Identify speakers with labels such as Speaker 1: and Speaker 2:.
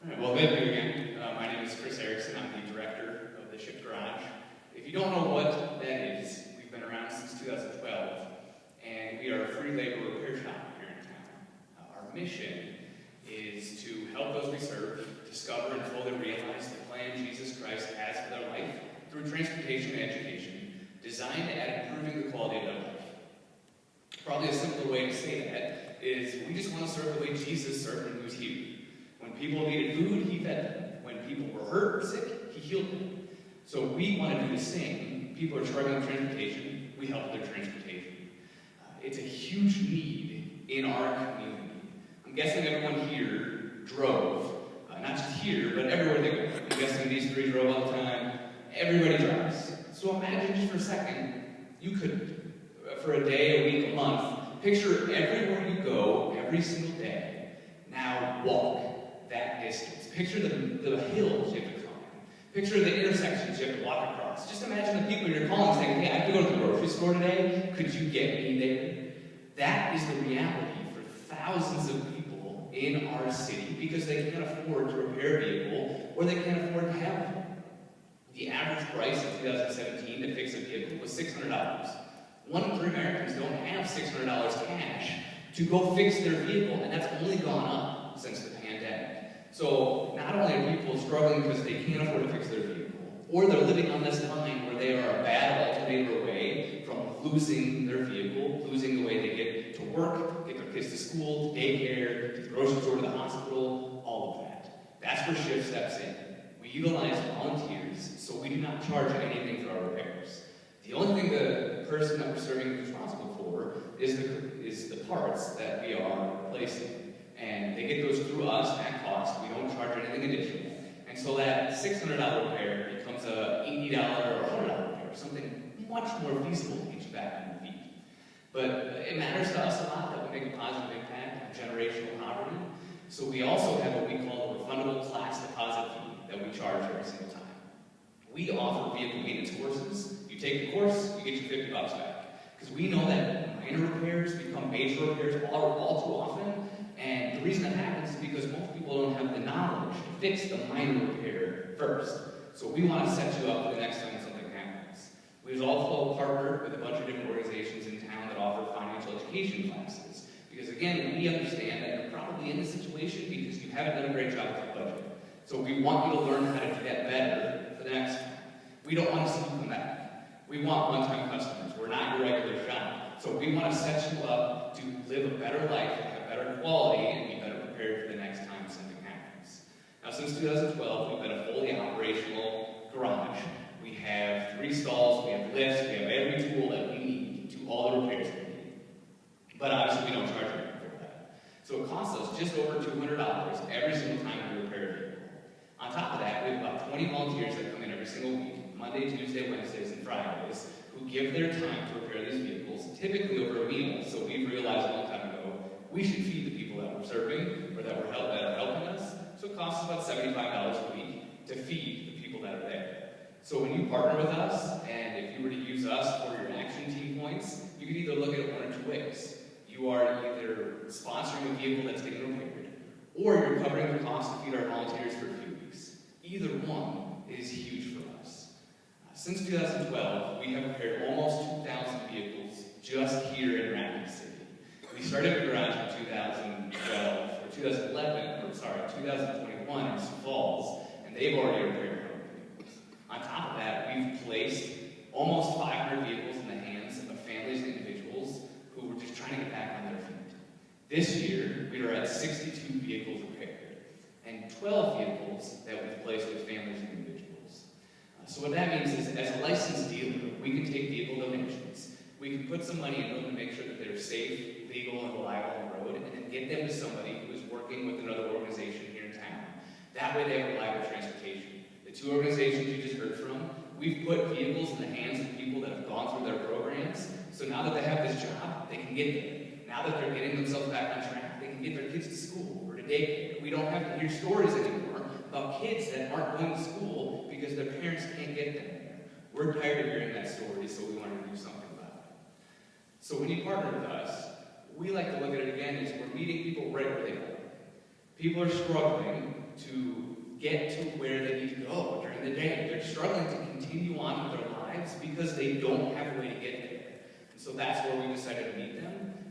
Speaker 1: All right, well, thank you again. My name is Chris Erickson. I'm the director of the Shift Garage. If you don't know what that is, we've been around since 2012, and we are a free labor repair shop here in town. Our mission is to help those we serve discover and fully realize the plan Jesus Christ has for their life through transportation and education, designed at improving the quality of their life. Probably a simpler way to say that is we just want to serve the way Jesus served when he was here. When people needed food, he fed them. When people were hurt or sick, he healed them. So we want to do the same. People are struggling with transportation, we help with their transportation. It's a huge need in our community. I'm guessing everyone here drove. Not just here, but everywhere they go. I'm guessing these three drove all the time. Everybody drives. So imagine just for a second, you could, for a day, a week, a month, picture everywhere you go, every single day. Now walk that distance. Picture the hills you have to climb. Picture the intersections you have to walk across. Just imagine the people you're calling saying, hey, I have to go to the grocery store today. Could you get me there? That is the reality for thousands of people in our city because they can't afford to repair a vehicle or they can't afford to have one. The average price in 2017 to fix a vehicle was $600. 1 in 3 Americans don't have $600 cash to go fix their vehicle, and that's only gone up since the pandemic. So not only are people struggling because they can't afford to fix their vehicle, or they're living on this line where they are a bad alternator away from losing their vehicle, losing the way they get to work, get their kids to school, to daycare, to the grocery store, to the hospital, all of that. That's where Shift steps in. We utilize volunteers, so we do not charge anything for our repairs. The only thing the person that we're serving is responsible for is the parts that we are replacing. And they get those through us at cost. We don't charge anything additional. And so that $600 repair becomes a $80 or $100 repair, something much more feasible to get you back on your feet. But it matters to us a lot that we make a positive impact on generational poverty. So we also have what we call the refundable class deposit fee that we charge every single time. We offer vehicle maintenance courses. You take the course, you get your $50 back. Because we know that minor repairs become major repairs all too often. And the reason that happens is because most people don't have the knowledge to fix the minor repair first. So we want to set you up for the next time something happens. We've also partnered with a bunch of different organizations in town that offer financial education classes. Because again, we understand that you're probably in this situation because you haven't done a great job with your budget. So we want you to learn how to do that better for the next time. We don't want to see you come back. We want one-time customers. We're not your regular shop. So we want to set you up to live a better life, have better quality, and be better prepared for the next time something happens. Now, since 2012, we've been a fully operational garage. We have 3 stalls, we have lifts, we have every tool that we need to do all the repairs we need. But obviously, we don't charge anything for that. So it costs us just over $200 every single time we repair a vehicle. On top of that, we have about 20 volunteers that come in every single week, Monday, Tuesday, Wednesdays, and Fridays, who give their time to repair these vehicles, typically over a meal. So we've realized a long time ago, we should feed the people that we're serving or that are helping us. So it costs about $75 a week to feed the people that are there. So when you partner with us, and if you were to use us for your action team points, you can either look at it one or 2 ways. You are either sponsoring a vehicle that's getting repaired, or you're covering the cost to feed our volunteers for a few weeks. Either one is huge for us. Since 2012, we have repaired almost 2,000 vehicles just here in Rapid City. We started the garage in 2021 in Sioux Falls, and they've already repaired 100 vehicles. On top of that, we've placed almost 500 vehicles in the hands of families and individuals who were just trying to get back on their feet. This year, we are at 62 vehicles repaired, and 12 vehicles that we've placed with families and individuals. So what that means is, as a licensed dealer, we can take vehicle donations. We can put some money into them to make sure that they're safe, legal, and reliable on the road, and then get them to somebody who is working with another organization here in town. That way they have reliable transportation. The 2 organizations you just heard from, we've put vehicles in the hands of people that have gone through their programs, so now that they have this job, they can get there. Now that they're getting themselves back on track, they can get their kids to school or to daycare. We don't have to hear stories anymore about kids that aren't going to school because their parents can't get them there. We're tired of hearing that story, so we wanted to do something about it. So when you partner with us, we like to look at it again as we're meeting people right where they are. People are struggling to get to where they need to go during the day. They're struggling to continue on with their lives because they don't have a way to get there. And so that's where we decided to meet them.